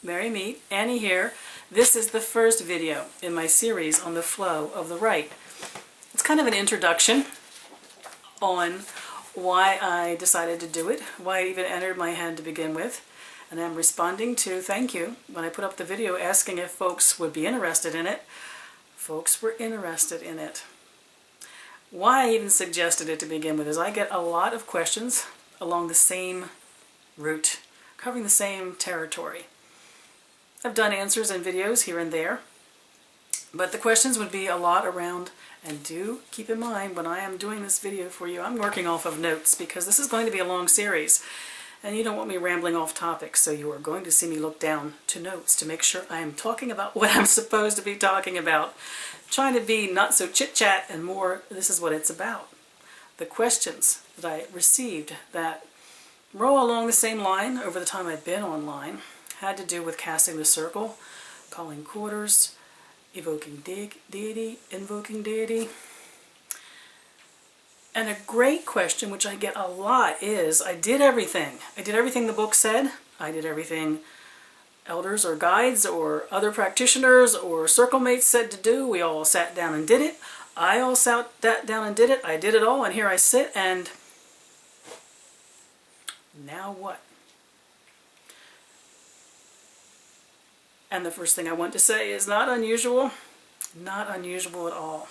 Merry Meet, Annie here. This is the first video in my series on the flow of the Rite. It's kind of an introduction on why I decided to do it, why it even entered my head to begin with, and I'm responding to thank you when I put up the video asking if folks would be interested in it. Folks were interested in it. Why I even suggested it to begin with is I get a lot of questions along the same route, covering the same territory. I've done answers in videos here and there, but the questions would be a lot around, and do keep in mind when I am doing this video for you, I'm working off of notes because this is going to be a long series and you don't want me rambling off topic, so you are going to see me look down to notes to make sure I am talking about what I'm supposed to be talking about. Trying to be not so chit-chat and more, this is what it's about. The questions that I received that roll along the same line over the time I've been online had to do with casting the circle, calling quarters, evoking deity, invoking deity. And a great question, which I get a lot, is I did everything. I did everything the book said. I did everything elders or guides or other practitioners or circle mates said to do. We all sat down and did it. I all sat down and did it. I did it all, and here I sit, and now what? And the first thing I want to say is not unusual at all.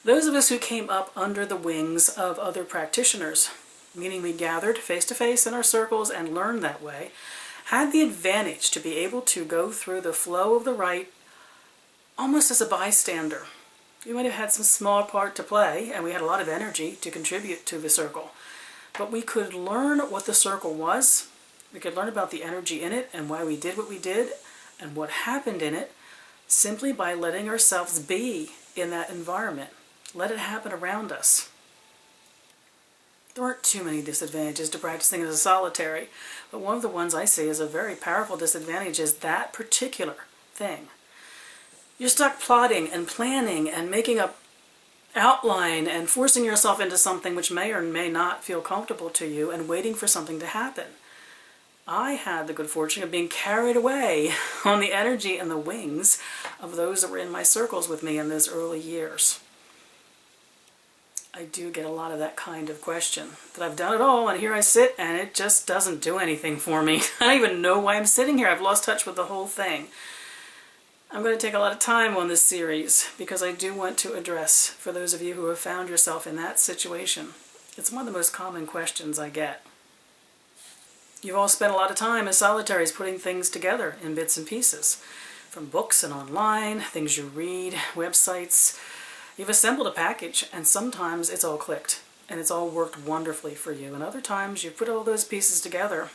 Those of us who came up under the wings of other practitioners, meaning we gathered face to face in our circles and learned that way, had the advantage to be able to go through the flow of the Rite almost as a bystander. We might have had some small part to play, and we had a lot of energy to contribute to the circle, but we could learn what the circle was. We could learn about the energy in it and why we did what we did and what happened in it simply by letting ourselves be in that environment. Let it happen around us. There aren't too many disadvantages to practicing as a solitary, but one of the ones I see as a very powerful disadvantage is that particular thing. You're stuck plotting and planning and making up outline and forcing yourself into something which may or may not feel comfortable to you and waiting for something to happen. I had the good fortune of being carried away on the energy and the wings of those that were in my circles with me in those early years. I do get a lot of that kind of question. That I've done it all, and here I sit, and it just doesn't do anything for me. I don't even know why I'm sitting here. I've lost touch with the whole thing. I'm going to take a lot of time on this series because I do want to address, for those of you who have found yourself in that situation, it's one of the most common questions I get. You've all spent a lot of time as solitaries putting things together in bits and pieces, from books and online, things you read, websites. You've assembled a package, and sometimes it's all clicked, and it's all worked wonderfully for you, and other times you put all those pieces together,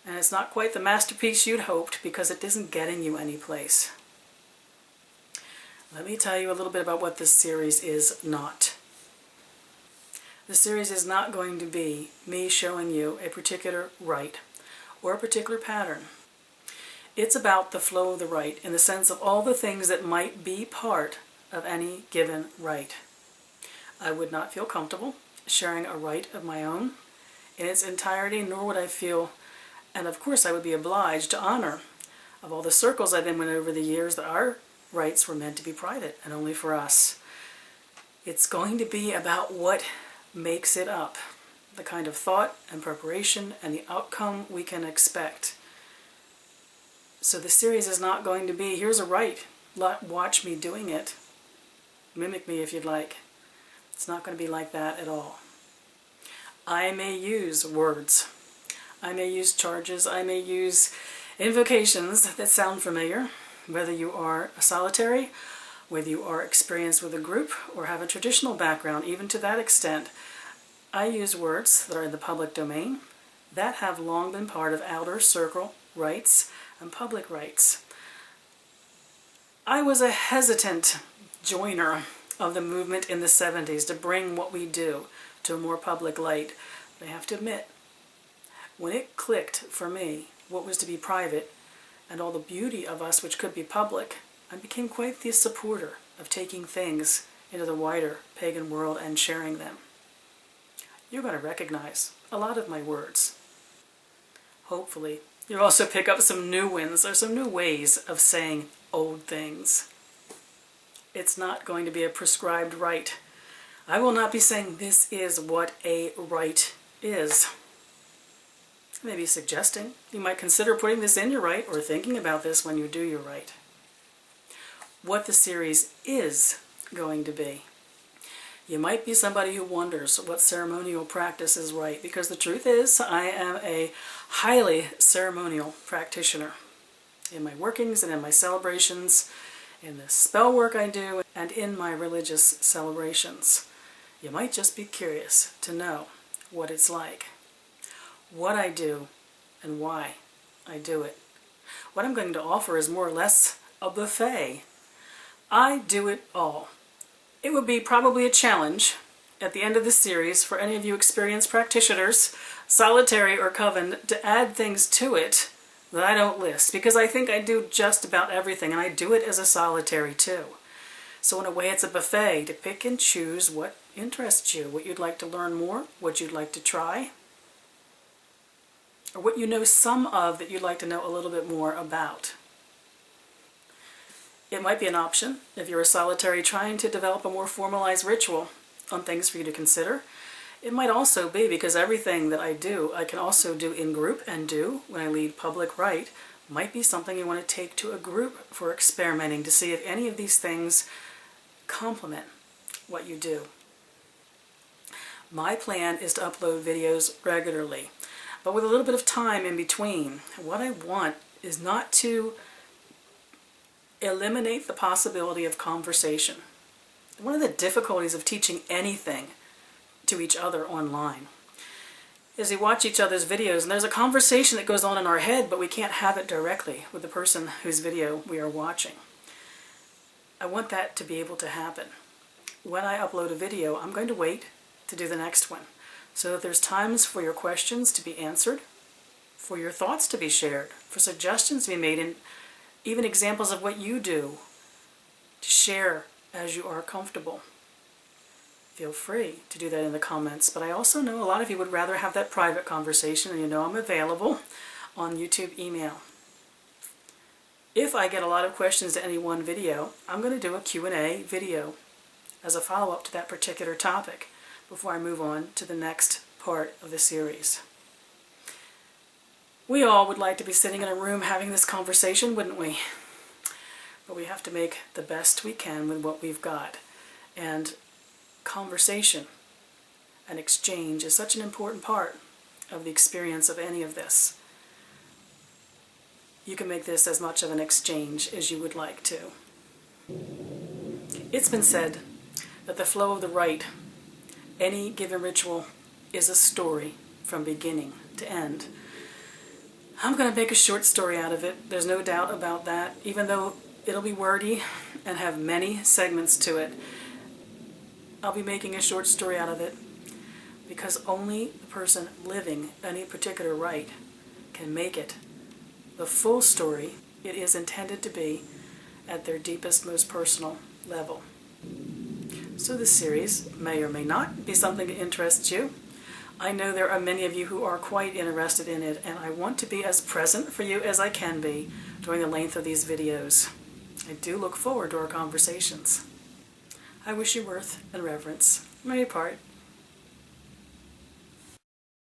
and it's not quite the masterpiece you'd hoped because it isn't getting you any place. Let me tell you a little bit about what this series is not. The series is not going to be me showing you a particular Rite or a particular pattern. It's about the flow of the Rite in the sense of all the things that might be part of any given Rite. I would not feel comfortable sharing a Rite of my own in its entirety, nor would I feel, and of course I would be obliged to honor of all the circles I've been in over the years that our Rites were meant to be private and only for us. It's going to be about what makes it up, the kind of thought and preparation and the outcome we can expect. So the series is not going to be, here's a Rite, watch me doing it, mimic me if you'd like. It's not going to be like that at all. I may use words, I may use charges, I may use invocations that sound familiar, whether you are a solitary, whether you are experienced with a group or have a traditional background, even to that extent. I use words that are in the public domain that have long been part of outer circle rites and public rites. I was a hesitant joiner of the movement in the 70s to bring what we do to a more public light. But I have to admit, when it clicked for me what was to be private and all the beauty of us which could be public, I became quite the supporter of taking things into the wider pagan world and sharing them. You're going to recognize a lot of my words. Hopefully, You also pick up some new wins or some new ways of saying old things. It's not going to be a prescribed rite. I will not be saying this is what a rite is. Maybe suggesting you might consider putting this in your rite or thinking about this when you do your rite. What the series is going to be. You might be somebody who wonders what ceremonial practice is right, because the truth is I am a highly ceremonial practitioner in my workings and in my celebrations, in the spell work I do, and in my religious celebrations. You might just be curious to know what it's like, what I do, and why I do it. What I'm going to offer is more or less a buffet. I do it all. It would be probably a challenge at the end of the series for any of you experienced practitioners, solitary or coven, to add things to it that I don't list, because I think I do just about everything, and I do it as a solitary too. So in a way it's a buffet to pick and choose what interests you, what you'd like to learn more, what you'd like to try, or what you know some of that you'd like to know a little bit more about. It might be an option if you're a solitary trying to develop a more formalized ritual on things for you to consider. It might also be because everything that I do, I can also do in group and do when I lead public rite, might be something you want to take to a group for experimenting to see if any of these things complement what you do. My plan is to upload videos regularly, but with a little bit of time in between. What I want is not to eliminate the possibility of conversation. One of the difficulties of teaching anything to each other online is we watch each other's videos and there's a conversation that goes on in our head, but we can't have it directly with the person whose video we are watching. I want that to be able to happen. When I upload a video, I'm going to wait to do the next one so that there's times for your questions to be answered, for your thoughts to be shared, for suggestions to be made, and even examples of what you do to share as you are comfortable. Feel free to do that in the comments, but I also know a lot of you would rather have that private conversation, and you know I'm available on YouTube email. If I get a lot of questions to any one video, I'm going to do a Q&A video as a follow-up to that particular topic before I move on to the next part of the series. We all would like to be sitting in a room having this conversation, wouldn't we? But we have to make the best we can with what we've got. And conversation and exchange is such an important part of the experience of any of this. You can make this as much of an exchange as you would like to. It's been said that the flow of the rite, any given ritual, is a story from beginning to end. I'm going to make a short story out of it. There's no doubt about that, even though it'll be wordy and have many segments to it. I'll be making a short story out of it because only the person living any particular rite can make it the full story it is intended to be at their deepest, most personal level. So this series may or may not be something that interests you. I know there are many of you who are quite interested in it, and I want to be as present for you as I can be during the length of these videos. I do look forward to our conversations. I wish you worth and reverence. May you part.